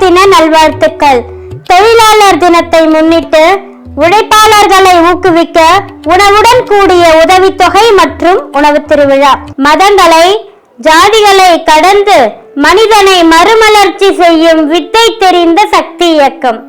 தின நல்வாழ்த்துக்கள். தொழிலாளர் தினத்தை முன்னிட்டு உழைப்பாளர்களை ஊக்குவிக்க உணவுடன் கூடிய உதவித்தொகை மற்றும் உணவு திருவிழா. மதங்களை ஜாதிகளை கடந்து மனிதனை மறுமலர்ச்சி செய்யும் வித்தை தெரிந்த சக்தி இயக்கம்.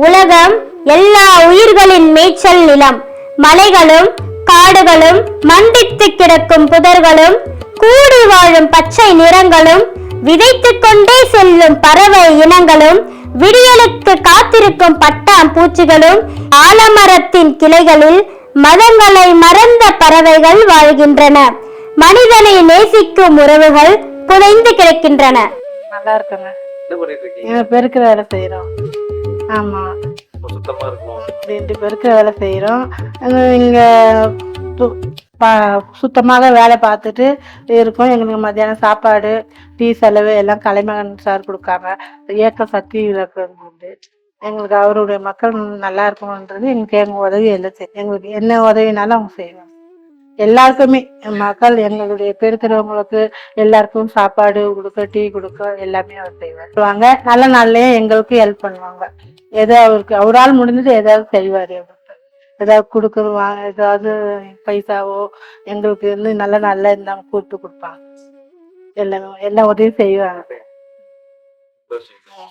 உலகம் எல்லா உயிர்களின் மேய்ச்சல் நிலம். மலைகளும் காடுகளும் மண்டித்து கிடக்கும் புதர்களும் கூடி வாழும் பச்சை நிறங்களும் விதைத்துக் கொண்டே செல்லும் பறவை இனங்களும் விடியலுக்கு காத்திருக்கும் பட்டாம் பூச்சிகளும் ஆலமரத்தின் கிளைகளில் மதங்களை மறந்த பறவைகள் வாழ்கின்றன. மனிதனை நேசிக்கும் உறவுகள் புதைந்து கிடக்கின்றன. நல்லா இருக்குங்க. பெருக்கிற வேலை செய்யறோம். ஆமா, பெருக்கிற வேலை செய்யறோம். இங்க சுத்தமாக வேலை பார்த்துட்டு இருக்கோம். எங்களுக்கு மத்தியானம் சாப்பாடு, டீ செலவு எல்லாம் கலைமகன் சார் கொடுக்காங்க. ஏற்ற சக்தி இழக்கிறது எங்களுக்கு அவருடைய மக்கள் நல்லா இருக்கணும்ன்றது எங்களுக்கு எங்க உதவி எல்லாம் செய்யும். எங்களுக்கு என்ன உதவினாலும் அவங்க செய்வாங்க. எல்லாருக்குமே மக்கள் எங்களுடைய பெருக்கிறவங்களுக்கு எல்லாருக்கும் சாப்பாடு கொடுக்க, டீ கொடுக்க எல்லாமே அவர் செய்வாங்க. நல்ல நாள்லயே எங்களுக்கு ஹெல்ப் பண்ணுவாங்க. ஏதோ அவருக்கு அவரால் முடிஞ்சது ஏதாவது செய்வாரு. ஏதாவது கொடுக்குறவாங்க, ஏதாவது பைசாவோ எங்களுக்கு வந்து நல்ல நாள்ல இருந்தாங்க கூப்பிட்டு கொடுப்பாங்க. எல்லாமே எல்லா உதவியும் செய்வாங்க.